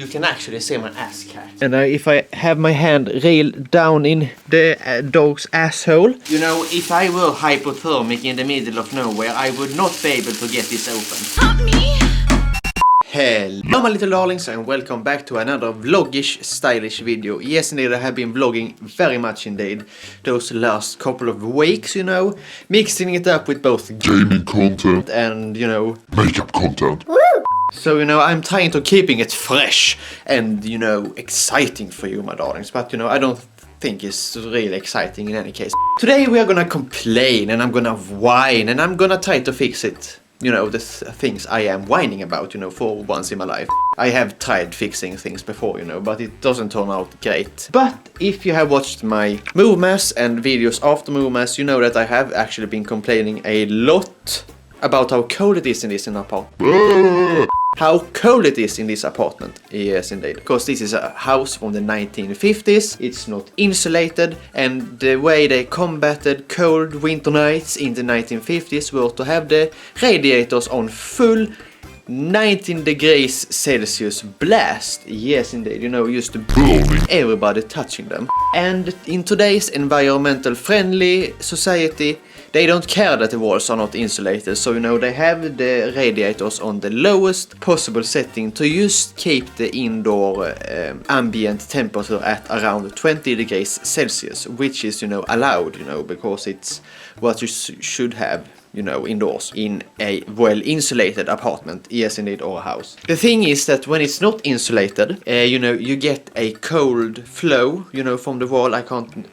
you can actually see my ass crack. And if I have my hand real down in the dog's asshole. You know, if I were hypothermic in the middle of nowhere, I would not be able to get this open. Not me. Hello my little darlings and welcome back to another vlogish, stylish video. Yes indeed, I have been vlogging very much indeed those last couple of weeks, you know, mixing it up with both gaming content and, you know, makeup content. So, you know, I'm trying to keeping it fresh and, you know, exciting for you, my darlings. But, you know, I don't think it's really exciting in any case. Today we are gonna complain and I'm gonna whine and I'm gonna try to fix it. You know, the things I am whining about, you know, for once in my life. I have tried fixing things before, you know, but it doesn't turn out great. But if you have watched my movements and videos after movements, you know that I have actually been complaining a lot about how cold it is in this apartment. How cold it is in this apartment. Yes, indeed. Because this is a house from the 1950s. It's not insulated. And the way they combated cold winter nights in the 1950s were to have the radiators on full 19 degrees Celsius blast. Yes, indeed. You know, used to burn everybody touching them. And in today's environmental friendly society, they don't care that the walls are not insulated, so you know they have the radiators on the lowest possible setting to just keep the indoor ambient temperature at around 20 degrees Celsius, which is, you know, allowed, you know, because it's what you should have, you know, indoors in a well insulated apartment, yes indeed, or a house. The thing is that when it's not insulated, you know, you get a cold flow, you know, from the wall. I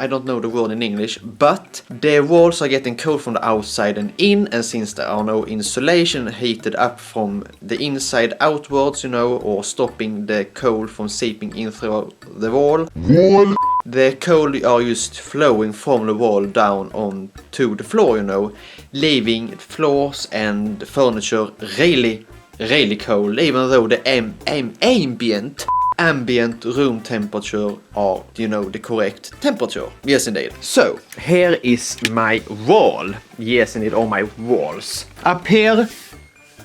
don't know the word in English, but the walls are getting cold from the outside and in, and since there are no insulation heated up from the inside outwards, you know, or stopping the cold from seeping in through the wall. The cold are just flowing from the wall down onto the floor, you know, leaving floors and furniture really, really cold, even though the ambient room temperature are, you know, the correct temperature. Yes, indeed. So, here is my wall. Yes, indeed, or my walls. Up here,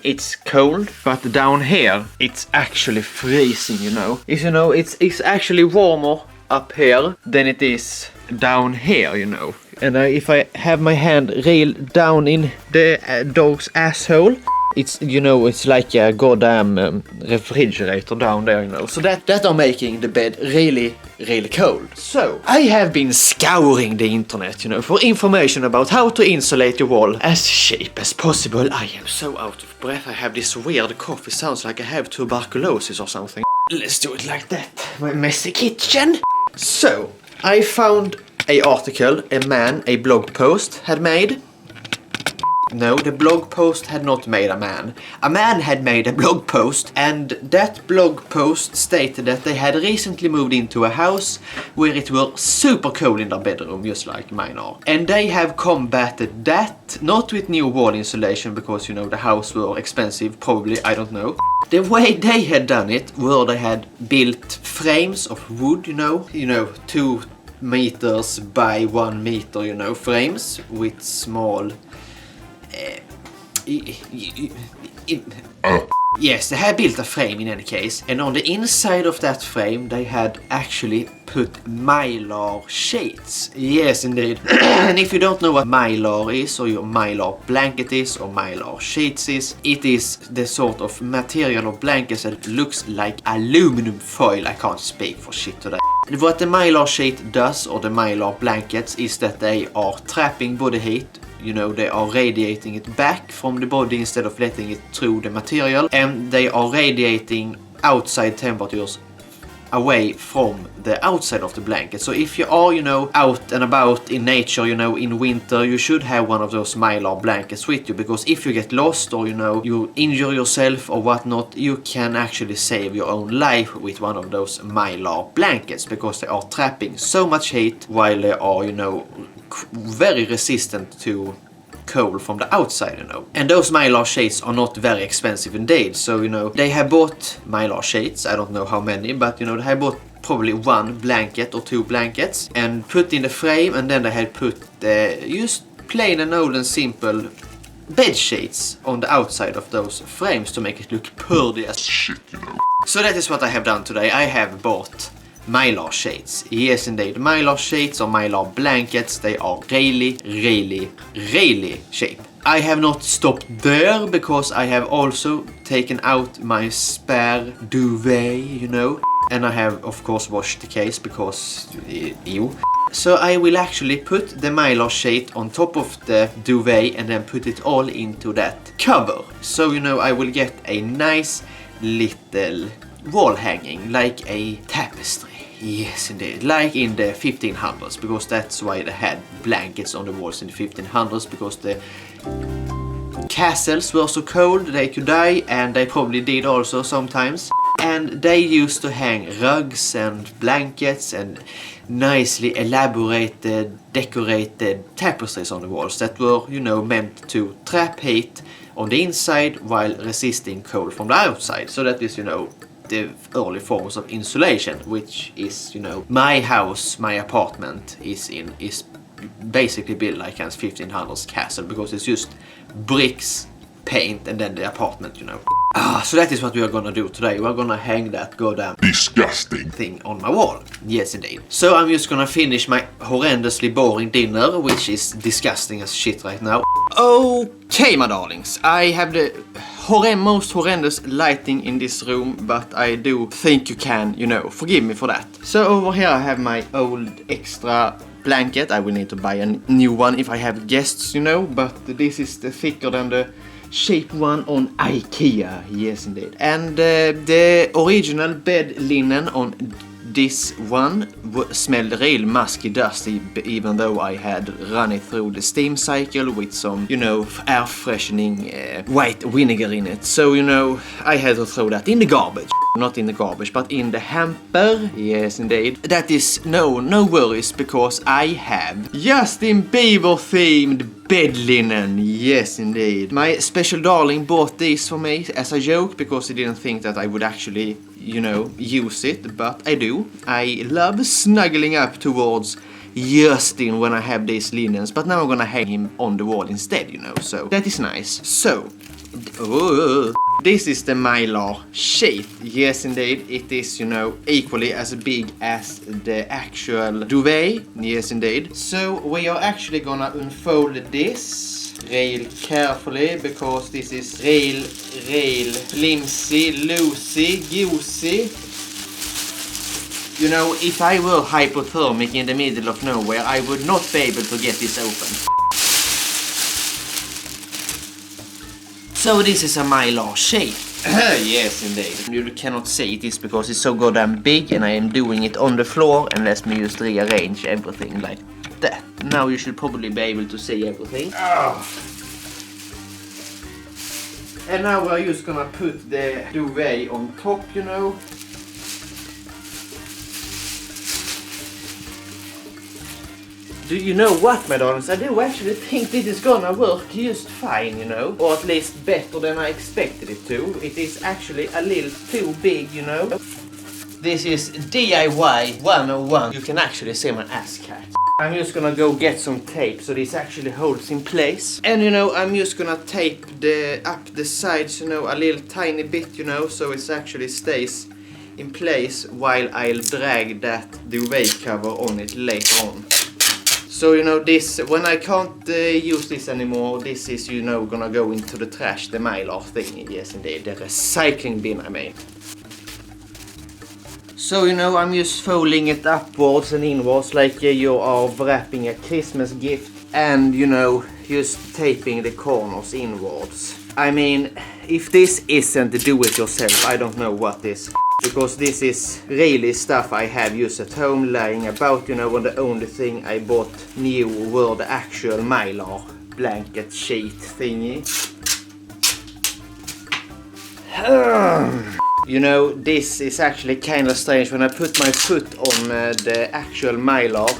it's cold, but down here, it's actually freezing, you know. It's actually warmer up here than it is down here, you know. And if I have my hand real down in the dog's asshole, it's, you know, it's like a goddamn refrigerator down there, you know. So that are making the bed really, really cold. So I have been scouring the internet, you know, for information about how to insulate your wall as cheap as possible. I am so out of breath. I have this weird cough. It sounds like I have tuberculosis or something. Let's do it like that. My messy kitchen. So I found a article a blog post had made. No, the blog post had not made a man. A man had made a blog post, and that blog post stated that they had recently moved into a house where it were super cold in their bedroom, just like mine are. And they have combated that, not with new wall insulation, because, you know, the house were expensive, probably, I don't know. The way they had done it were they had built frames of wood, you know, 2 meters by 1 meter, you know, frames with small yes, they had built a frame in any case, and on the inside of that frame they had actually put mylar sheets. Yes, indeed. And if you don't know what mylar is, or your mylar blanket is, or mylar sheets is, it is the sort of material or blankets that looks like aluminum foil. I can't speak for shit today. What the mylar sheet does, or the mylar blankets, is that they are trapping body heat. You know, they are radiating it back from the body instead of letting it through the material, and they are radiating outside temperatures away from the outside of the blanket. So if you are, you know, out and about in nature, you know, in winter, you should have one of those mylar blankets with you, because if you get lost or, you know, you injure yourself or whatnot, you can actually save your own life with one of those mylar blankets, because they are trapping so much heat while they are, you know, very resistant to cold from the outside, you know. And those mylar sheets are not very expensive indeed, so, you know, they have bought mylar sheets, I don't know how many, but, you know, they have bought probably 1 blanket or 2 blankets and put in the frame, and then they had put just plain and old and simple bed sheets on the outside of those frames to make it look pretty as shit, you know. So that is what I have done today. I have bought Mylar sheets. Yes indeed, Mylar sheets or Mylar blankets, they are really cheap. I have not stopped there because I have also taken out my spare duvet, you know. And I have of course washed the case because ew. So I will actually put the Mylar sheet on top of the duvet and then put it all into that cover. So you know I will get a nice little wall hanging like a tapestry. Yes indeed, like in the 1500s, because that's why they had blankets on the walls in the 1500s, because the castles were so cold they could die, and they probably did also sometimes. And they used to hang rugs and blankets and nicely elaborated, decorated tapestries on the walls that were, you know, meant to trap heat on the inside while resisting cold from the outside. So that is, you know, the early forms of insulation, which is, you know, my house, my apartment is basically built like a 1500s castle, because it's just bricks, paint, and then the apartment, you know. So that is what we are gonna do today. We're gonna hang that goddamn Disgusting thing on my wall. Yes indeed. So I'm just gonna finish my horrendously boring dinner, which is disgusting as shit right now. Okay, my darlings, I have the most horrendous lighting in this room, but I do think you can, you know, forgive me for that. So over here I have my old extra blanket. I will need to buy a new one if I have guests, you know, but this is the thicker than the cheap one on IKEA. Yes indeed. And the original bed linen on this one smelled real musky, dusty, even though I had run it through the steam cycle with some, you know, air freshening white vinegar in it. So, you know, I had to throw that in the garbage. Not in the garbage, but in the hamper. Yes, indeed. That is no worries, because I have Justin Bieber themed bed linen. Yes, indeed. My special darling bought these for me as a joke, because he didn't think that I would actually, you know, use it, but I do. I love snuggling up towards Justin when I have these linens, but now I'm gonna hang him on the wall instead, you know, so that is nice. So, this is the Mylar sheet. Yes indeed, it is, you know, equally as big as the actual duvet. Yes indeed. So we are actually gonna unfold this real carefully, because this is real flimsy, loosey, goosey. You know, if I were hypothermic in the middle of nowhere, I would not be able to get this open. So this is a Mylar sheet. Yes, indeed. You cannot see it is because it's so goddamn big, and I am doing it on the floor, and let me just rearrange everything like that. Now you should probably be able to see everything. And now we're just gonna put the duvet on top, you know. Do you know what, my darlings? I do actually think this is gonna work just fine, you know. Or at least better than I expected it to. It is actually a little too big, you know. This is DIY 101. You can actually see my ass cat. I'm just gonna go get some tape so this actually holds in place. And you know, I'm just gonna tape up the sides, you know, a little tiny bit, you know, so it actually stays in place while I'll drag that duvet cover on it later on. So, you know, this, when I can't use this anymore, this is, you know, gonna go into the trash, the Mylar thing. Yes, indeed, the recycling bin, I mean. So, you know, I'm just folding it upwards and inwards like you are wrapping a Christmas gift. And, you know, just taping the corners inwards. I mean, if this isn't the do-it-yourself, I don't know what is. Because this is really stuff I have used at home lying about, you know, and the only thing I bought new were the actual Mylar blanket sheet thingy. You know, this is actually kind of strange. When I put my foot on the actual Mylar,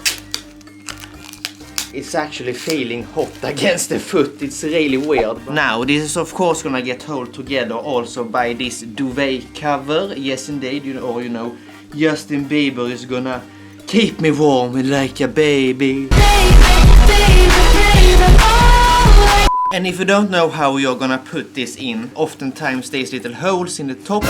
it's actually feeling hot against the foot. It's really weird. Now, this is of course gonna get held together also by this duvet cover. Yes, indeed. You know, or you know, Justin Bieber is gonna keep me warm like a baby. And if you don't know how you're gonna put this in, oftentimes there's little holes in the top.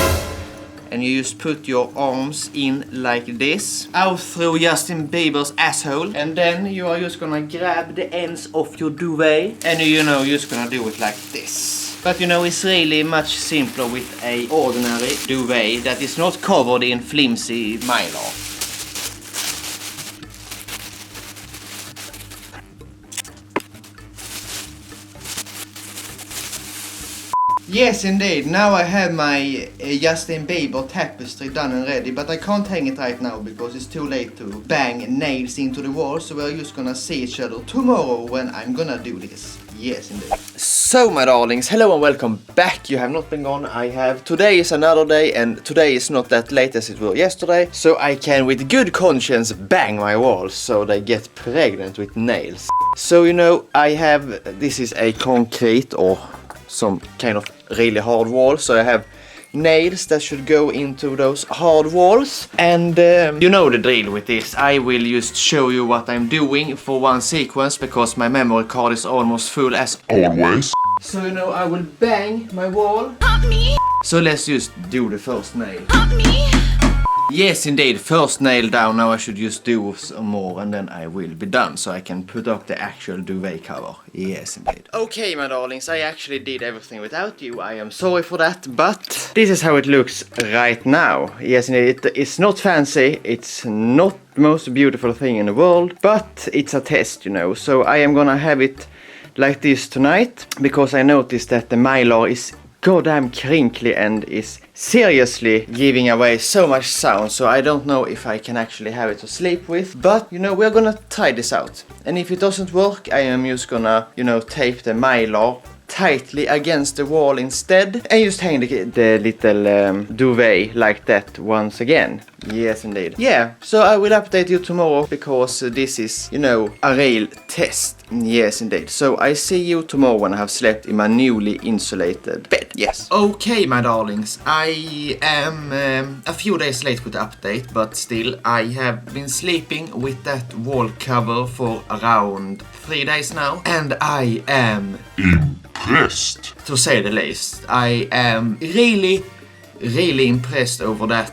and you just put your arms in like this, out through Justin Bieber's asshole, and then you are just gonna grab the ends of your duvet, and you know, you're just gonna do it like this. But you know, it's really much simpler with a ordinary duvet that is not covered in flimsy mylar. Yes, indeed. Now I have my Justin Bieber tapestry done and ready, but I can't hang it right now because it's too late to bang nails into the wall, so we're just gonna see each other tomorrow when I'm gonna do this. Yes, indeed. So, my darlings, hello and welcome back. You have not been gone. Today is another day, and today is not that late as it was yesterday, so I can with good conscience bang my walls so they get pregnant with nails. So, you know, this is a concrete or some kind of really hard wall, so I have nails that should go into those hard walls, and you know the drill with this. I will just show you what I'm doing for one sequence because my memory card is almost full as Always. so, you know, I will bang my wall. So let's just do the first nail. Yes, indeed, first nail down. Now I should just do some more and then I will be done, so I can put up the actual duvet cover. Yes, indeed. Okay, my darlings, I actually did everything without you. I am sorry for that, but this is how it looks right now. Yes, indeed, it's not fancy, it's not the most beautiful thing in the world, but it's a test, you know. So I am gonna have it like this tonight because I noticed that the mylar is goddamn crinkly and is seriously giving away so much sound, so I don't know if I can actually have it to sleep with, but you know, we're gonna try this out, and if it doesn't work I am just gonna, you know, tape the mylar tightly against the wall instead and just hang the little duvet like that once again. Yes, indeed. Yeah, so I will update you tomorrow because this is, you know, a real test. Yes, indeed. So I see you tomorrow when I have slept in my newly insulated bed. Yes. Okay, my darlings. I am a few days late with the update, but still, I have been sleeping with that wall cover for around 3 days now, and I am Impressed. to say the least. I am really impressed over that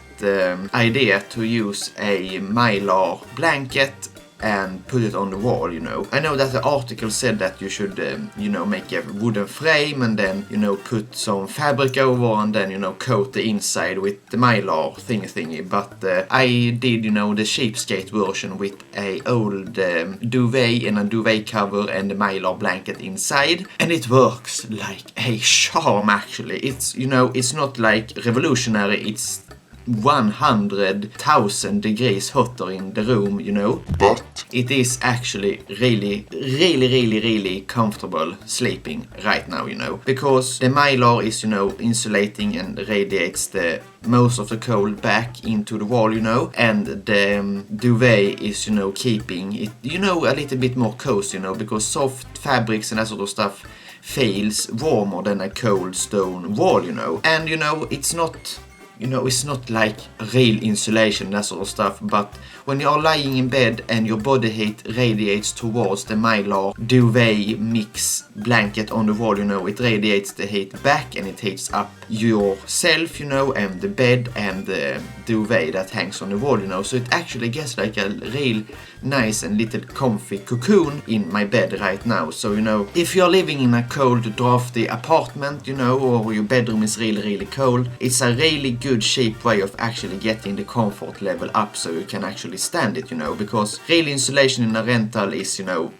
idea to use a mylar blanket and put it on the wall, you know. I know that the article said that you should, you know, make a wooden frame and then, you know, put some fabric over and then, you know, coat the inside with the mylar thingy. But I did, you know, the cheapskate version with a old duvet and a duvet cover and the mylar blanket inside. And it works like a charm, actually. It's, you know, it's not like revolutionary, it's 100,000 degrees hotter in the room, you know, But it is actually really comfortable sleeping right now, you know, because the mylar is, you know, insulating and radiates the most of the cold back into the wall, you know, and the duvet is, you know, keeping it, you know, a little bit more cozy, you know, because soft fabrics and that sort of stuff feels warmer than a cold stone wall, you know, and you know, it's not, you know, it's not like real insulation, that sort of stuff, but when you are lying in bed and your body heat radiates towards the mylar duvet mix blanket on the wall, you know, it radiates the heat back and it heats up yourself, you know, and the bed and the duvet that hangs on the wall, you know, so it actually gets like a real nice and little comfy cocoon in my bed right now. So, you know, if you're living in a cold, drafty apartment, you know, or your bedroom is really cold, it's a really good cheap way of actually getting the comfort level up so you can actually stand it, you know, because real insulation in a rental is, you know,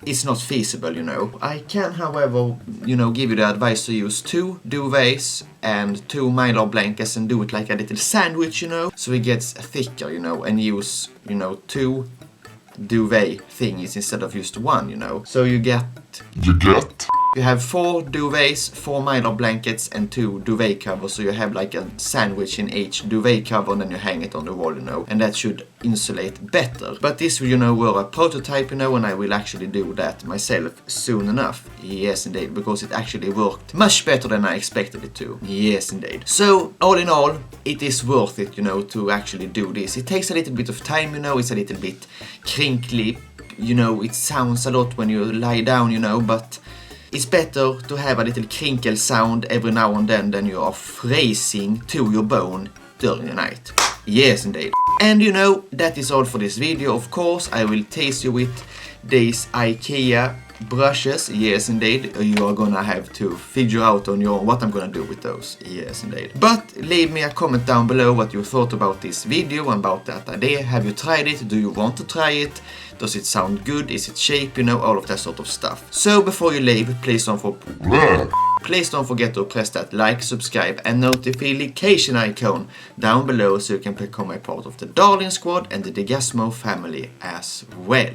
it's not feasible, you know. I can, however, you know, give you the advice to use 2 duvets and 2 mylar blankets and do it like a little sandwich, you know, so it gets thicker, you know, and use, you know, 2 duvet thingies instead of just 1, you know. So you have 4 duvets, 4 mylar blankets and 2 duvet covers, so you have like a sandwich in each duvet cover and then you hang it on the wall, you know, and that should insulate better. But this, you know, were a prototype, you know, and I will actually do that myself soon enough. Yes, indeed, because it actually worked much better than I expected it to. Yes, indeed. So, all in all, it is worth it, you know, to actually do this. It takes a little bit of time, you know, it's a little bit crinkly, you know, it sounds a lot when you lie down, you know, but It's better to have a little crinkle sound every now and then than you are freezing to your bone during the night. Yes, indeed. And you know, that is all for this video. Of course, I will tease you with these IKEA brushes. Yes, indeed. You are gonna have to figure out on your own what I'm gonna do with those. Yes, indeed. But leave me a comment down below what you thought about this video and about that idea. Have you tried it? Do you want to try it? Does it sound good? Is it cheap? You know, all of that sort of stuff. So before you leave, please don't forget to press that like, subscribe and notification icon down below so you can become a part of the Darling Squad and the Digazmo family as well.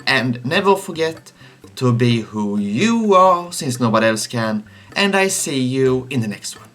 And never forget to be who you are, since nobody else can, and I see you in the next one.